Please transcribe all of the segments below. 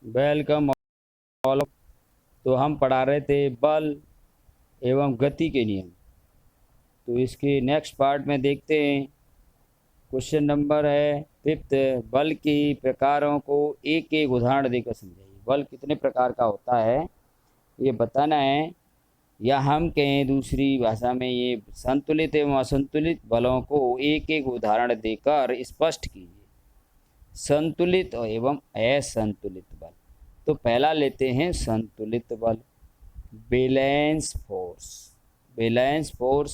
Welcome all. तो हम पढ़ा रहे थे बल एवं गति के नियम। तो इसके नेक्स्ट पार्ट में देखते हैं। क्वेश्चन नंबर है 5th। बल की प्रकारों को एक एक उदाहरण देकर समझाइए। बल कितने प्रकार का होता है ये बताना है, या हम कहें दूसरी भाषा में ये संतुलित एवं असंतुलित बलों को एक एक उदाहरण देकर स्पष्ट कीजिए। संतुलित एवं असंतुलित बल। तो पहला लेते हैं संतुलित बल, बैलेंस फोर्स। बैलेंस फोर्स,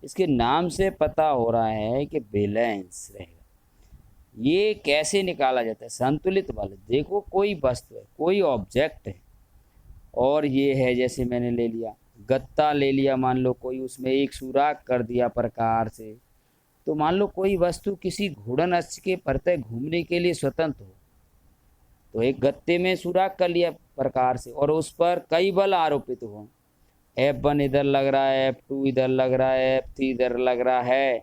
इसके नाम से पता हो रहा है कि बैलेंस रहेगा। ये कैसे निकाला जाता है? संतुलित बल, देखो कोई वस्तु है, कोई ऑब्जेक्ट है, और ये है, जैसे मैंने ले लिया गत्ता ले लिया, मान लो कोई, उसमें एक सुराख कर दिया प्रकार से। तो मान लो कोई वस्तु किसी घूर्णन अक्ष के प्रत्यय घूमने के लिए स्वतंत्र हो, तो एक गत्ते में सुराख कर लिया प्रकार से, और उस पर कई बल आरोपित हो। F1 इधर लग रहा है, F2 इधर लग रहा है, F3 इधर लग रहा है,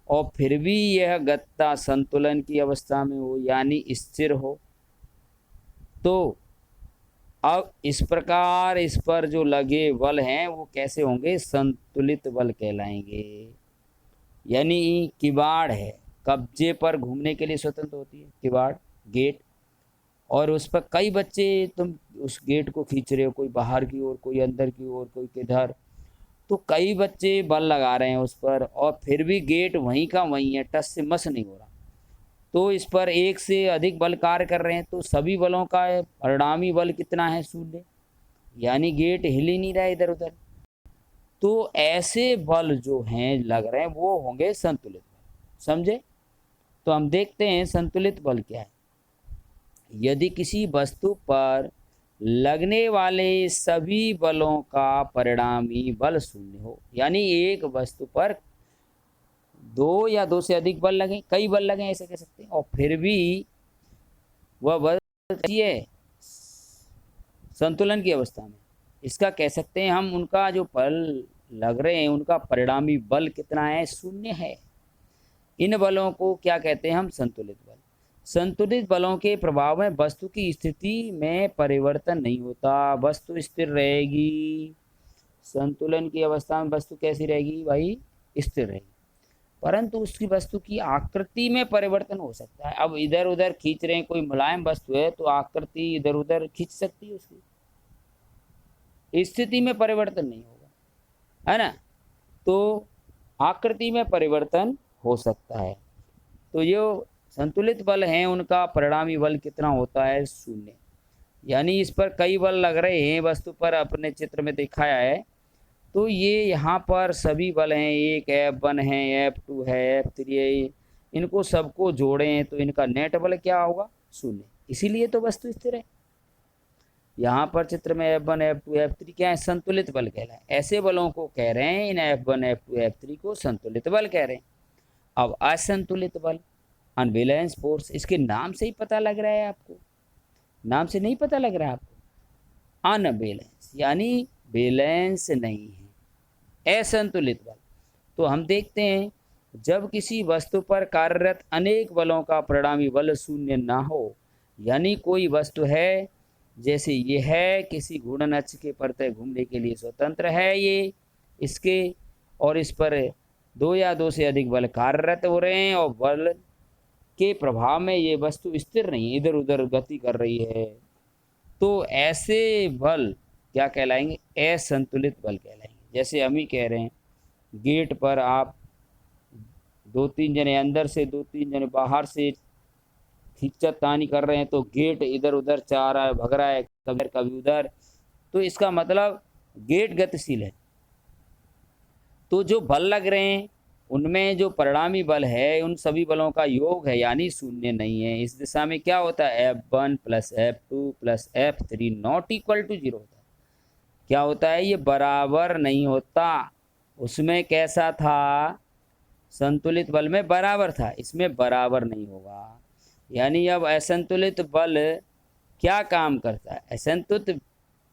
और फिर भी यह गत्ता संतुलन की अवस्था में हो, यानी स्थिर हो। तो अब इस प्रकार इस पर जो लगे बल हैं वो कैसे होंगे? संतुलित बल कहलाएंगे। यानी किवाड़ है, कब्जे पर घूमने के लिए स्वतंत्र होती है किवाड़, गेट, और उस पर कई बच्चे, तुम उस गेट को खींच रहे हो, कोई बाहर की ओर, कोई अंदर की ओर, कोई किधर, तो कई बच्चे बल लगा रहे हैं उस पर, और फिर भी गेट वहीं का वहीं है, टस से मस नहीं हो रहा। तो इस पर एक से अधिक बल कार्य कर रहे हैं, तो सभी बलों का परिणामी बल कितना है? 0। यानी गेट हिल ही नहीं रहा है इधर उधर। तो ऐसे बल जो हैं लग रहे हैं वो होंगे संतुलित बल। समझे? तो हम देखते हैं संतुलित बल क्या है। यदि किसी वस्तु पर लगने वाले सभी बलों का परिणामी बल 0 हो, यानी एक वस्तु पर 2 या 2 से अधिक बल लगे, कई बल लगे ऐसे कह सकते हैं, और फिर भी वह बल है संतुलन की अवस्था में, इसका कह सकते हैं हम, उनका जो बल लग रहे हैं उनका परिणामी बल कितना है? 0 है। इन बलों को क्या कहते हैं हम? संतुलित बल। संतुलित बलों के प्रभाव में वस्तु की स्थिति में परिवर्तन नहीं होता, वस्तु स्थिर रहेगी। संतुलन की अवस्था में वस्तु कैसी रहेगी भाई? स्थिर रहेगी। परंतु उसकी वस्तु की आकृति में परिवर्तन हो सकता है। अब इधर उधर खींच रहे हैं, कोई मुलायम वस्तु है तो आकृति इधर उधर खींच सकती है, उसकी स्थिति में परिवर्तन नहीं होगा, है ना? तो आकृति में परिवर्तन हो सकता है। तो ये संतुलित बल हैं, उनका परिणामी बल कितना होता है? 0। यानी इस पर कई बल लग रहे हैं वस्तु पर, अपने चित्र में दिखाया है। तो ये यहाँ पर सभी बल हैं, एक F1 है, F2 है, F3 है, इनको सबको जोड़ें तो इनका नेट बल क्या होगा? 0। इसीलिए तो वस्तु स्थिर है। यहाँ पर चित्र में F1 F2 F3 क्या है? संतुलित बल कहलाए। ऐसे बलों को कह रहे हैं, इन F1 F2 F3 को संतुलित बल कह रहे हैं। अब असंतुलित बल, अनबैलेंस फोर्स, इसके नाम से ही पता लग रहा है आपको, नाम से नहीं पता लग रहा है आपको? अनबैलेंस यानी बैलेंस नहीं है, असंतुलित बल। तो हम देखते हैं, जब किसी वस्तु पर कार्यरत अनेक बलों का परिणामी बल 0 ना हो, यानी कोई वस्तु है, जैसे ये है, किसी घूर्णन अक्ष के प्रत्यय घूमने के लिए स्वतंत्र है ये, इसके, और इस पर 2 या 2 से अधिक बल कार्यरत हो रहे हैं, और बल के प्रभाव में ये वस्तु स्थिर नहीं, इधर उधर गति कर रही है। तो ऐसे बल क्या कहलाएंगे? असंतुलित बल कहलाएंगे। जैसे हम ही कह रहे हैं, गेट पर आप 2-3 जने अंदर से, 2-3 जने बाहर से खींचतानी कर रहे हैं, तो गेट इधर उधर चाह रहा है, भग रहा है, कभी कभी उधर। तो इसका मतलब गेट गतिशील है। तो जो बल लग रहे हैं उनमें जो परिणामी बल है उन सभी बलों का योग है, यानी 0 नहीं है। इस दिशा में क्या होता है? F1 + F2 + F3 not equal to 0 होता है। क्या होता है? ये बराबर नहीं होता। उसमें कैसा था? संतुलित बल में बराबर था, इसमें बराबर नहीं होगा। यानी अब असंतुलित बल क्या काम करता है?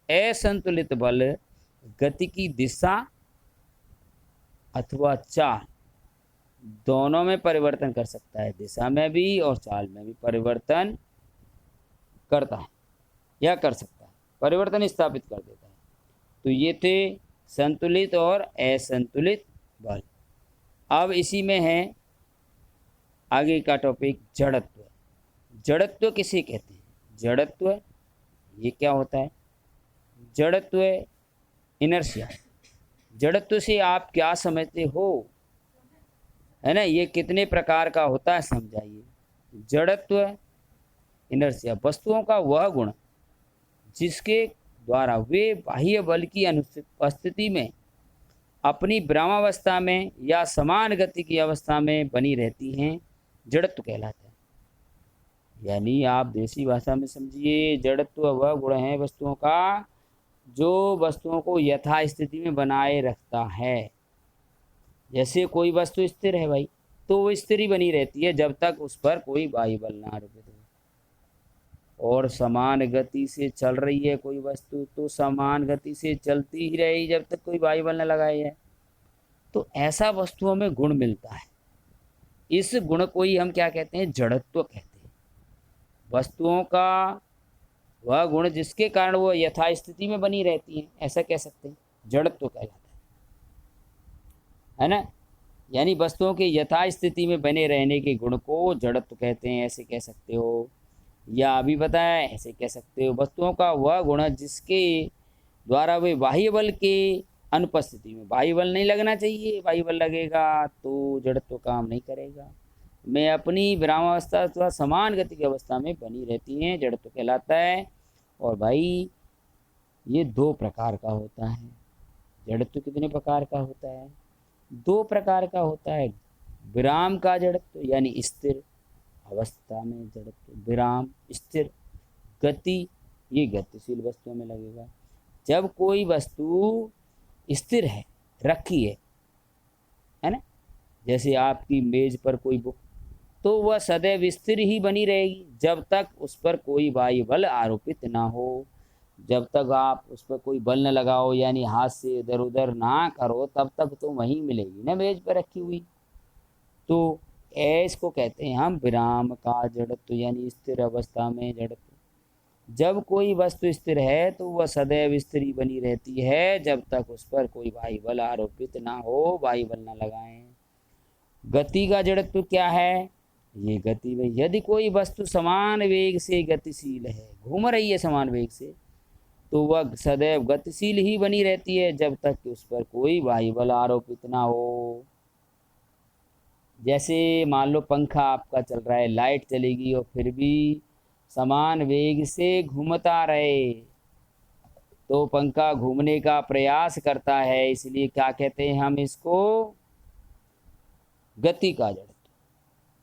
असंतुलित बल गति की दिशा अथवा चाल दोनों में परिवर्तन कर सकता है, दिशा में भी और चाल में भी परिवर्तन करता है। या कर सकता है, परिवर्तन स्थापित कर देता है। तो ये थे संतुलित और असंतुलित बल। अब इसी में है आगे का टॉपिक जड़त्व। जड़त्व किसे कहते हैं? जड़त्व ये क्या होता है? जड़त्व इनर्शिया। जड़त्व से आप क्या समझते हो, है ना? ये कितने प्रकार का होता है समझाइए। जड़त्व इनर्शिया वस्तुओं का वह गुण जिसके द्वारा वे बाह्य बल की अनुपस्थिति में अपनी विरामावस्था में या समान गति की अवस्था में बनी रहती हैं, जड़त्व कहलाता है। यानी आप देसी भाषा में समझिए, जड़त्व वह गुण है वस्तुओं का जो वस्तुओं को यथास्थिति में बनाए रखता है। जैसे कोई वस्तु स्थिर है भाई, तो वो स्थिर ही बनी रहती है जब तक उस पर कोई बाह्य बल ना आरोपित हो। और समान गति से चल रही है कोई वस्तु, तो समान गति से चलती ही रहेगी जब तक कोई बाह्य बल न लगाई है। तो ऐसा वस्तुओं में गुण मिलता है। इस गुण को ही हम क्या कहते हैं? जड़त्व कहते हैं। वस्तुओं का वह गुण जिसके कारण वो यथास्थिति में बनी रहती हैं, ऐसा कह सकते हैं, जड़त्व कहलाता है ना? यानी वस्तुओं के यथास्थिति में बने रहने के गुण को जड़त्व कहते हैं, ऐसे कह सकते हो। या अभी बताया, ऐसे कह सकते हो। वस्तुओं का वह गुण जिसके द्वारा वे बाह्य बल के अनुपस्थिति में, बाह्य बल नहीं लगना चाहिए, बाह्य बल लगेगा तो जड़त्व काम नहीं करेगा, में अपनी विरामावस्था अथवा समान गति की अवस्था में बनी रहती हैं, जड़त्व कहलाता है। और भाई ये दो प्रकार का होता है। जड़त्व कितने प्रकार का होता है? दो प्रकार का होता है। विराम का जड़त्व यानी स्थिर अवस्था में जड़त्व, विराम स्थिर। गति ये गतिशील वस्तुओं में लगेगा। जब कोई वस्तु स्थिर है, रखी है ना? जैसे आपकी मेज पर कोई बुक, तो वह सदैव स्थिर ही बनी रहेगी जब तक उस पर कोई बाह्य बल आरोपित ना हो। जब तक आप उस पर कोई बल न लगाओ, यानी हाथ से इधर उधर ना करो, तब तक तो वहीं मिलेगी ना मेज पर रखी हुई। तो इसको कहते हैं हम विराम का जड़त्व, यानी स्थिर अवस्था में जड़त्व। जब कोई वस्तु स्थिर है तो वह सदैव स्थिर ही बनी रहती है जब तक उस पर कोई बाह्य बल आरोपित ना हो, बाह्य बल ना लगाएं। गति का जड़त्व क्या है? ये गति में यदि कोई वस्तु समान वेग से गतिशील है, घूम रही है समान वेग से, तो वह सदैव गतिशील ही बनी रहती है जब तक कि उस पर कोई बाह्य बल आरोपित ना हो। जैसे मान लो पंखा आपका चल रहा है, लाइट चलेगी और फिर भी समान वेग से घूमता रहे, तो पंखा घूमने का प्रयास करता है, इसलिए क्या कहते हैं हम इसको? गति का जड़त्व।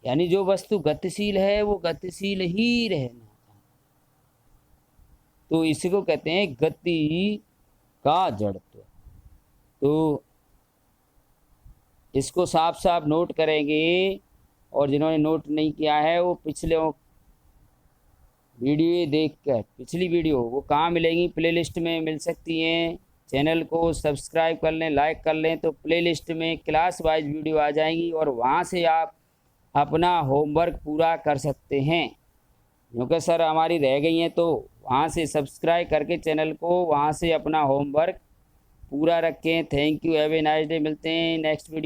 यानी जो वस्तु गतिशील है वो गतिशील ही रहना, तो इसी को कहते हैं गति का जड़त्व। तो इसको साफ साफ नोट करेंगे, और जिन्होंने नोट नहीं किया है वो पिछले वीडियो देखकर, पिछली वीडियो वो कहाँ मिलेंगी? प्लेलिस्ट में मिल सकती हैं। चैनल को सब्सक्राइब कर लें, लाइक कर लें, तो प्लेलिस्ट में क्लास वाइज वीडियो आ जाएंगी और वहाँ से आप अपना होमवर्क पूरा कर सकते हैं। क्योंकि सर हमारी रह गई हैं, तो वहाँ से सब्सक्राइब करके चैनल को वहाँ से अपना होमवर्क पूरा रखें। Thank you, have a nice day. मिलते हैं नेक्स्ट वीडियो।